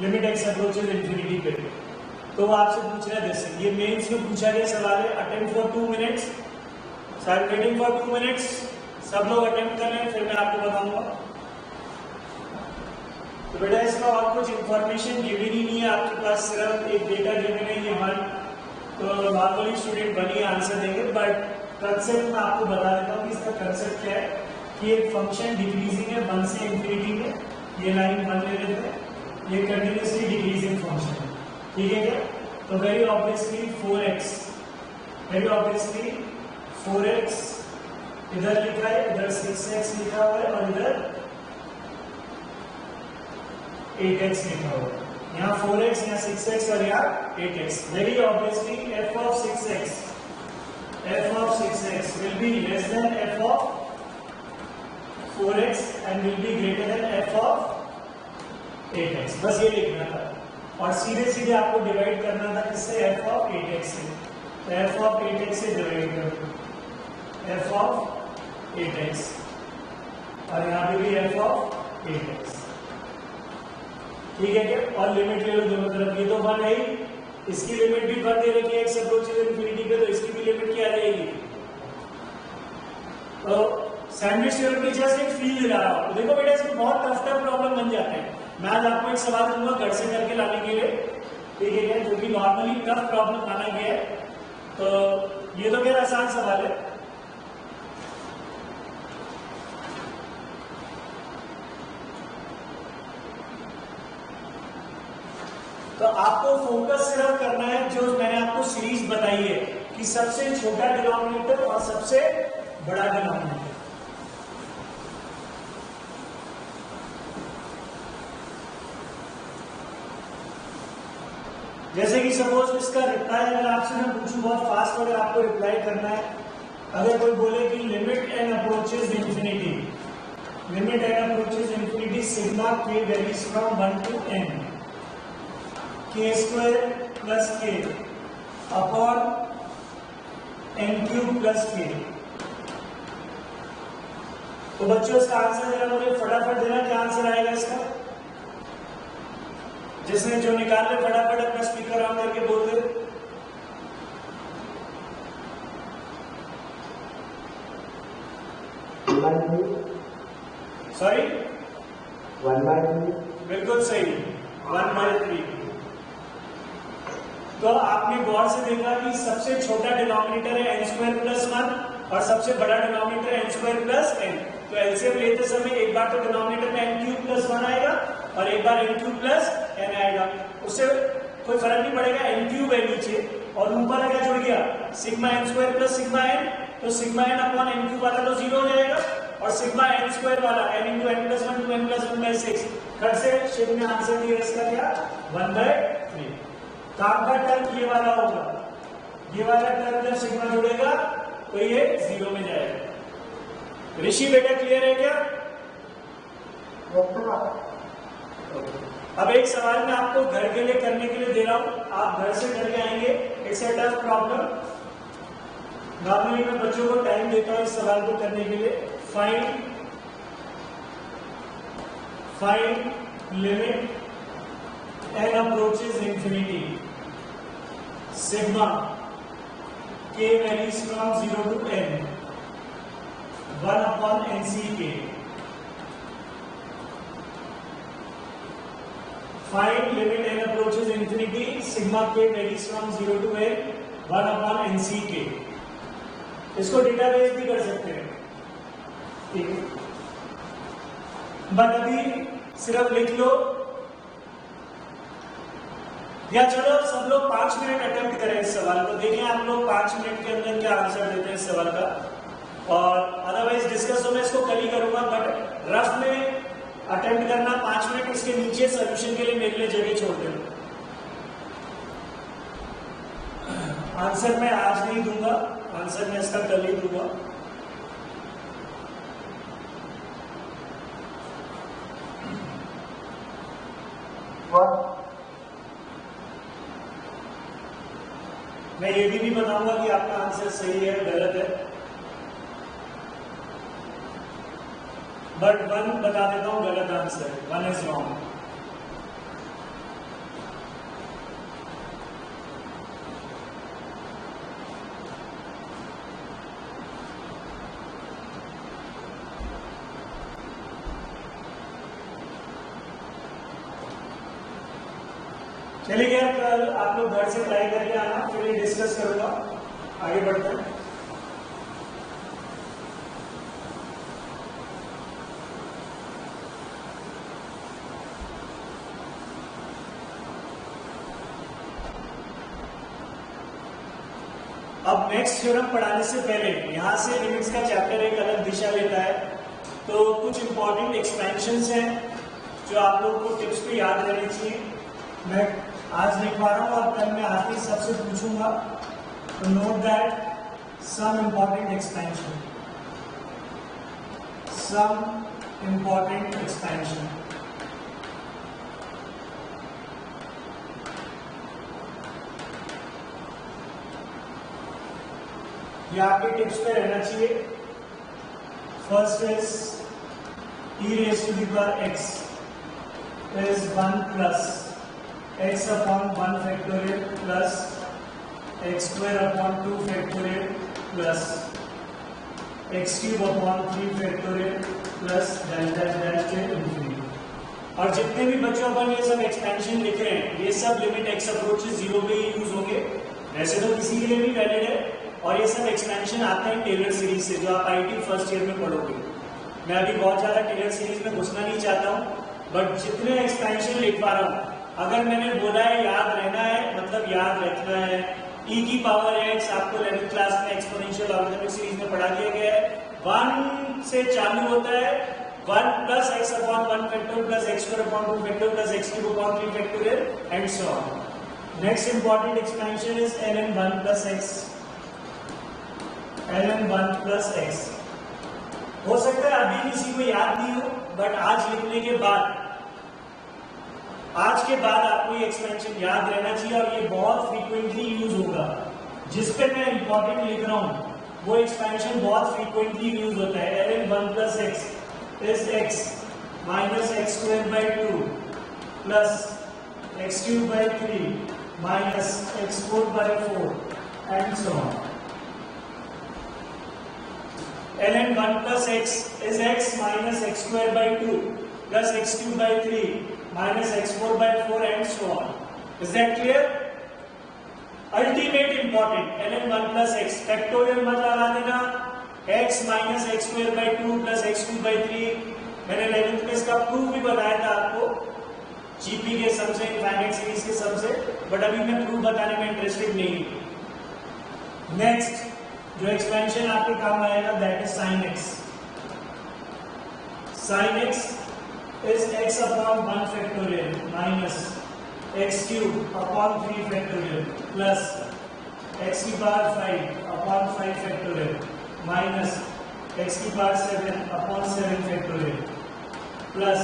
लिमिट x अप्रोचेस इंफिनिटी पे। तो वो आपसे पूछ रहा है जैसे ये मेंस में पूछा गया सवाल है, attempt for 2 minutes, so I am waiting for 2 minutes, सब लोग अटेम्प्ट कर लें फिर मैं आपको बताऊंगा। तो बेटा इसका और कुछ इंफॉर्मेशन गिवन ही नहीं है आपके पास, सिर्फ एक डेटा गिवन है ये 1, तो नॉर्मली स्टूडेंट बनी आंसर देंगे, बट कंसेप्ट मैं आपको बता देता हूँ कि इसका कंसेप्ट क्या है कि एक फंक्शन डिक्रीजिंग है 1 से इंफिनिटी में, ये लाइन 1 ले लेते हैं, ये कंटिन्यूसली डिक्रीजिंग फंक्शन है। ठीक है क्या? तो very obviously 4x very obviously 4x इधर लिखा है, इधर 6x लिखा हुआ है और इधर 8x लिखा हुआ है। यहाँ 4x, यहाँ 6x और यहाँ 8x। Very obviously f of 6x will be less than f of 4x and will be greater than f of 8x। बस ये लिखना था और सीधे सीधे आपको डिवाइड करना था किससे, f of 8x से। तो f of 8x से डिवाइड कर दो, f of 8x और यहाँ पे भी f of 8x। ठीक है क्या? और लिमिट ले लो दोनों तरफ। ये तो 1 है, इसकी लिमिट भी 1 दे रखी है x अप्रोचेस इंफिनिटी पे, तो इसकी भी लिमिट क्या आ जाएगी? तो सैंडविच थ्योरम की जस्ट एक फील दिला रहा हूं। देखो बेटा, इसमें बहुत टफ प्रॉब्लम बन जाते हैं। मैं आज आपको एक सवाल दूंगा घर से करके लाने के लिए, ठीक है क्या, जो कि नॉर्मली टफ प्रॉब्लम माना गया है। तो ये तो मेरा आसान सवाल है। तो आपको फोकस सिर्फ करना है जो मैंने आपको सीरीज बताई है कि सबसे छोटा डिनोमिनेटर और सबसे बड़ा डिनोमिनेटर। जैसे कि सपोज इसका रिप्लाई अगर आपसे मैं पूछूं बहुत फास्ट, अगर आपको रिप्लाई करना है, अगर कोई बोले कि limit n approaches infinity sigma के varies from 1 to n k square plus k upon n cube plus k। तो बच्चों इसका आंसर देना, मुझे फटाफट देना, क्या आंसर आएगा इसका? जिसने जो निकाल ले फटाफट अपना स्पीकर ऑन करके बोल दे। सॉरी, 1/3। बिल्कुल सही, 1/3। तो आपने गौर से देखा कि सबसे छोटा डिनोमिनेटर है n² + 1 और सबसे बड़ा डिनोमिनेटर है n² + n। तो एलसीएम लेते समय एक बार तो डिनोमिनेटर में n³ + 1 आएगा और एक बार n³ + n आएगा। उससे कोई फर्क नहीं पड़ेगा, n³ है नीचे और ऊपर क्या जुड़ गया, सिग्मा n² + सिग्मा n। तो सिग्मा n अपॉन n³ वाला तो 0 हो जाएगा और सिग्मा n² वाला n × n + 1 to n + 1/6। खट से शिव ने आंसर दिया इसका क्या, 1/3। तो आपका टर्म ये वाला होगा, ये वाला टर्म जब सिग्मा जुड़ेगा तो ये 0 में जाएगा। ऋषि बेटा क्लियर है क्या? अब एक सवाल मैं आपको घर के लिए करने के लिए दे रहा हूं, आप घर से करके आएंगे। It's a tough problem. Normally मैं बच्चों को टाइम देता हूं इस सवाल को करने के लिए। Find limit n approaches infinity sigma k varies from 0 to n 1 upon nck। find limit n approaches infinity sigma k varies from 0 to n 1 upon nck। इसको डेटाबेस भी कर सकते हैं, ठीक है, बट अभी सिर्फ लिख लो। या चलो सब लोग 5 मिनट अटेम्प्ट करें इस सवाल को, देखें आप लोग 5 मिनट के अंदर क्या आंसर देते हैं इस सवाल का। और अदरवाइज डिस्कस तो मैं इसको कल ही करूंगा, बट रफ में अटेम्प्ट करना 5 मिनट। इसके नीचे सोल्यूशन के लिए मेरे लिए जगह छोड़ देना। आंसर मैं आज नहीं दूंगा, आंसर मैं इसका कल ही दूंगा। मैं ये भी नहीं बताऊंगा कि आपका आंसर सही है गलत है, बट 1 बता देता हूं गलत आंसर है, 1 इज रॉन्ग। चलिए यार, कल आप लोग घर से ट्राई करके आना, फिर ये डिस्कस करूंगा। आगे बढ़ते हैं। अब नेक्स्ट थ्योरम पढ़ाने से पहले यहाँ से लिमिट्स का चैप्टर एक अलग दिशा लेता है, तो कुछ इंपॉर्टेंट एक्सपेंशंस हैं जो आप लोगों को टिप्स पे याद रहने चाहिए। मैं आज लिखवा रहा हूँ और कल मैं आके सबसे पूछूंगा, तो note that some important expansion, some important expansion. ये आपके टिप्स पे रहना चाहिए। First is e raised to the power x is 1 plus x upon 1 factorial plus x square upon 2 factorial plus x cube upon 3 factorial plus dash dash dash के infinity। और जितने भी बच्चों पर ये सब एक्सपेंशन लिख रहे हैं, ये सब लिमिट x अप्रोचेस 0 पे ही यूज होंगे। वैसे तो किसी के लिए भी वैलिड है, और ये सब एक्सपेंशन आते हैं टेलर सीरीज से, जो आप आईटी फर्स्ट ईयर में पढ़ोगे। मैं अभी बहुत ज्यादा टेलर सीरीज में घुसना नहीं चाहता हूँ, बट जितने एक्सपेंशन लिख पा रहा हूँ, अगर मैंने बोला है याद रहना है, मतलब याद रखना है। e की पावर x आपको 11th क्लास में एक्सपोनेंशियल लॉगरिथमिक सीरीज में पढ़ा दिया गया है। 1 से चालू होता है 1 plus x upon 1 factorial plus x square upon 2 factorial plus x cube upon 3 factorial and so on. Next important expansion is ln 1 plus x, ln 1 plus x। हो सकता है अभी किसी को याद नहीं हो, बट आज लिखने के बाद, आज के बाद आपको ये एक्सपेंशन याद रहना चाहिए, और ये बहुत फ्रीक्वेंटली यूज होगा। जिस पे मैं इंपॉर्टेंट लिख रहा हूँ वो एक्सपेंशन बहुत फ्रीक्वेंटली यूज होता है। ln 1 plus x is x minus x square by 2 plus x cube by 3 minus x4 by 4 and so on। ln 1 plus x is x minus x square by 2 plus x cube by 3 minus x4 by 4 and so on। Is that clear? Ultimate important, ln 1 plus x factorial मत लगा देना, x minus x square by 2 plus x cube by 3। मैंने 11th में इसका proof भी बताया था आपको, जीपी के सम से, इनफाइनाइट सीरीज के सम से, बट अभी मैं प्रूफ बताने में इंटरेस्टेड नहीं हूँ। नेक्स्ट जो एक्सपेंशन आपके काम आएगा that is sin x। sin x is x upon 1 factorial minus x cube upon 3 factorial plus x की power 5 upon 5 factorial minus x की power 7 upon 7 factorial plus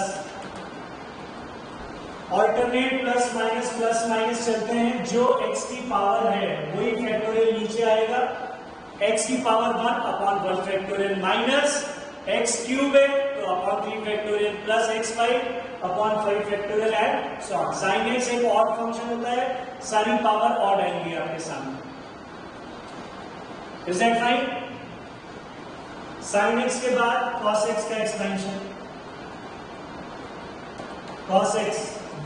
alternate plus minus चलते हैं। जो x की power है वही factorial नीचे आएगा, x की power 1 upon 1 factorial minus x cube है तो upon 3 factorial plus x5 upon 5 factorial and so on. sin x एक ऑड फंक्शन होता है, सारी पावर ऑड आएंगी आपके सामने। Is that fine? sin x के बाद cos x का expansion, cos x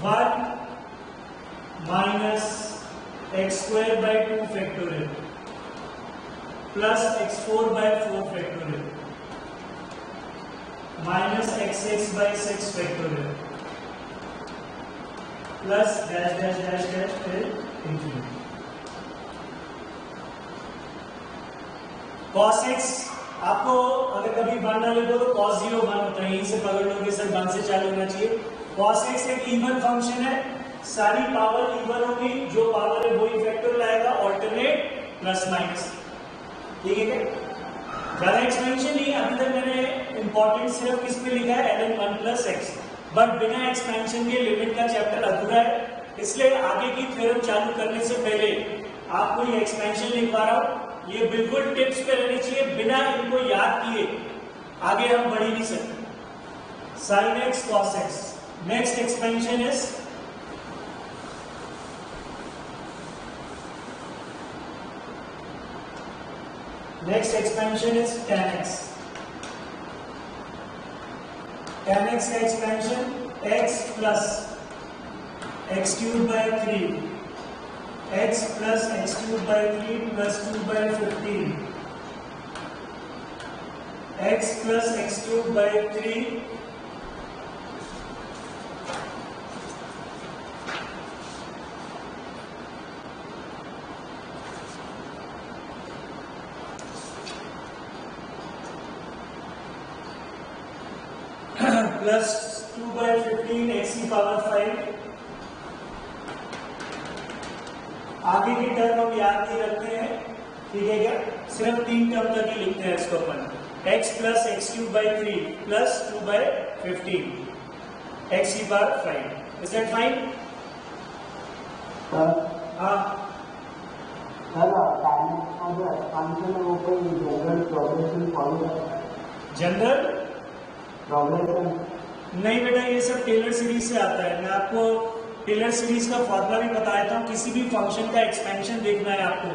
1 minus x square by 2 factorial plus x4 by 4 factorial minus x6 by 6 factorial plus dash dash dash dash till infinity। cos x आपको अगर कभी 1 ना लिखो तो cos 0 1 होता है, यहीं से पकड़ लोगे सर 1 से चालू होना चाहिए। cos x एक इवन फंक्शन है, सारी पावर इवन होगी, जो पावर है वही फैक्टोरियल आएगा, ऑल्टरनेट प्लस माइनस। ठीक है क्या? ज्यादा एक्सपेंशन नहीं, अभी तक मैंने इंपॉर्टेंट सिर्फ किस पे लिखा है ln 1 plus x, बट बिना एक्सपेंशन के लिमिट का चैप्टर अधूरा है, इसलिए आगे की थ्योरम चालू करने से पहले आपको ये एक्सपेंशन लिखवा रहा हूं। ये बिल्कुल टिप्स पे रहनी चाहिए, बिना इनको याद किए आगे हम बढ़ ही नहीं सकते। sin x cos x। Next expansion is tan x। tan x का expansion x plus x cube by 3 x plus x cube by 3 plus 2 by 15 x plus x cube by 3 plus plus 2/15 x की power 5। आगे की term हम याद नहीं रखते हैं, ठीक है क्या? सिर्फ 3 टर्म तक ही लिखते हैं इसको अपन। x plus x³/3 plus 2/15 x की power 5। Is that fine? Sir हाँ, सर टाइमिंग का जो एक्सपेंशन है वो कोई जनरल प्रोग्रेशन फॉलो करता है? जनरल प्रोग्रेशन नहीं बेटा, ये सब टेलर सीरीज से आता है। मैं आपको टेलर सीरीज का फॉर्मूला भी बता देता हूँ। किसी भी फंक्शन का एक्सपेंशन देखना है आपको,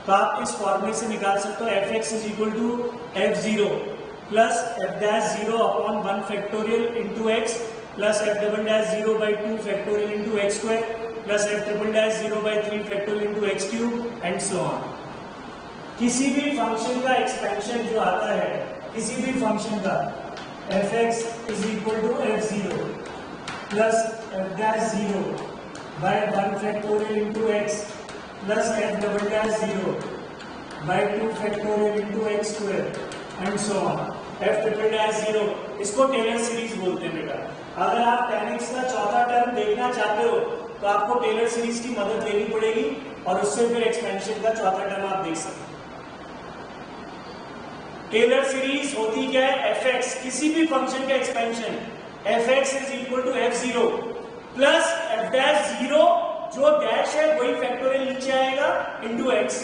तो आप इस फॉर्मूले से निकाल सकते हो। fx is equal to f0 plus f'0 upon 1 factorial into x plus f'0/2 factorial into x square plus f'0/3 factorial into x cube and so on. किसी भी फंक्शन का एक्सपेंशन जो आता है, किसी भी फंक्शन का, fx is equal to f0 plus f'0/1 factorial into x plus f'0/2 factorial into x square and so on. f'0 इसको टेलर सीरीज बोलते हैं बेटा। अगर आप tan x का चौथा टर्म देखना चाहते हो तो आपको टेलर सीरीज की मदद लेनी पड़ेगी और उससे फिर एक्सपेंशन का चौथा टर्म आप देख सकते हो। टेलर सीरीज होती क्या है? fx, किसी भी फंक्शन का expansion, fx is equal to f0 plus f'0, जो डैश है वही फैक्टोरियल नीचे आएगा, इंटू एक्स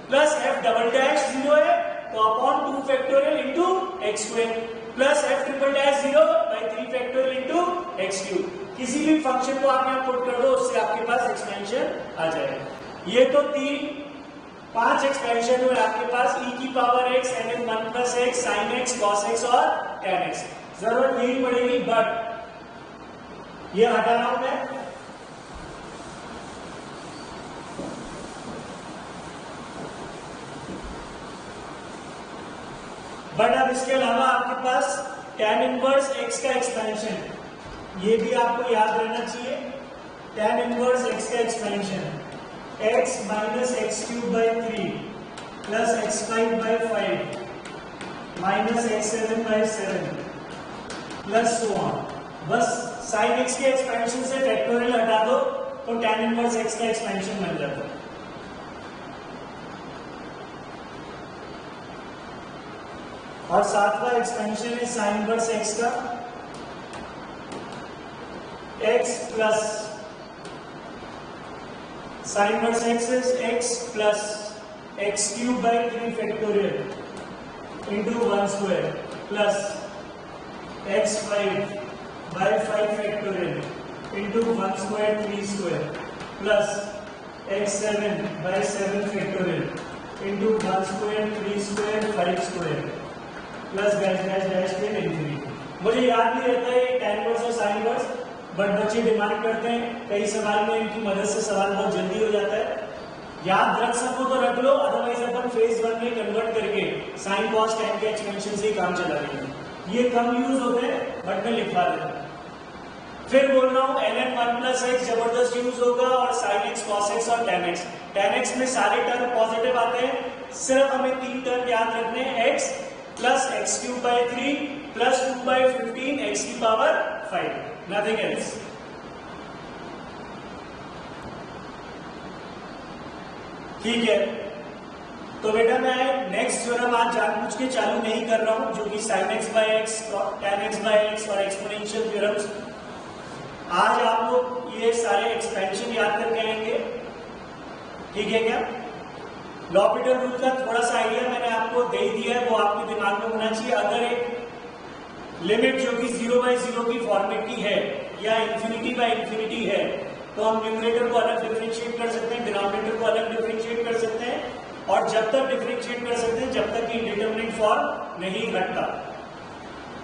प्लस f'0 है तो upon 2 factorial into x square plus f'0/3 factorial into x cube. किसी भी फंक्शन को आप यहाँ पुट कर दो, उससे आपके पास एक्सपेंशन आ जाएगा। ये तो 5 एक्सपेंशन हुए आपके पास, e की power x, ln 1 plus x, sin x, cos x और tan x। जरूरत नहीं पड़ेगी, बट ये हटा रहा हूं मैं। बट अब इसके अलावा आपके पास tan इनवर्स x का एक्सपेंशन, ये भी आपको याद रहना चाहिए। tan इनवर्स x का expansion x minus x³/3 plus x5/5 minus x7/7 plus so on. बस sin x के एक्सपेंशन से फैक्टोरियल हटा दो तो tan इनवर्स x का एक्सपेंशन बन जाता है। और सातवां एक्सपेंशन है sin इनवर्स x का, x plus sin inverse x is x plus x³/3 factorial into 1 square plus x5/5 factorial into 1 square 3 square plus x7/7 factorial into 1 square 3 square 5 square plus dash dash dash फिर infinity. मुझे याद नहीं रहता है tan inverse और sin inverse, but बच्चे demand करते हैं, कई सवाल में इनकी मदद से सवाल बहुत जल्दी हो जाता है। याद रख सको तो रख लो, अदरवाइज अपन फेज 1 में कन्वर्ट करके sin cos tan के एक्सपेंशन से ही काम चला लेंगे। ये कम यूज होते हैं बट मैं लिखवा देता हूं। फिर बोल रहा हूं ln 1 प्लस x जबरदस्त यूज होगा, और sin x, cos x और tan x। tan x में सारे टर्म पॉजिटिव आते हैं, सिर्फ हमें 3 टर्म याद रखने हैं, x plus x³/3 plus 2/15 x की पावर 5, नथिंग एल्स। ठीक है, तो बेटा मैं नेक्स्ट थ्योरम आज जानबूझ के चालू नहीं कर रहा हूं, जो कि sin x/x, tan x/x और एक्सपोनेंशियल थ्योरम्स। आज आप लोग ये सारे एक्सपेंशन याद करके आएंगे, ठीक है क्या? लॉपिटल रूल का थोड़ा सा आइडिया मैंने आपको दे ही दिया है, वो आपके दिमाग में होना चाहिए। अगर एक लिमिट जो कि 0/0 की फॉर्मेट की है या ∞/∞ है, तो हम न्यूमरेटर को अलग डिफरेंशिएट कर सकते हैं, डिनोमिनेटर को अलग डिफरेंशिएट कर सकते हैं, और जब तक डिफरेंशिएट कर सकते हैं जब तक कि इंडिटरमिनेट फॉर्म नहीं हटता।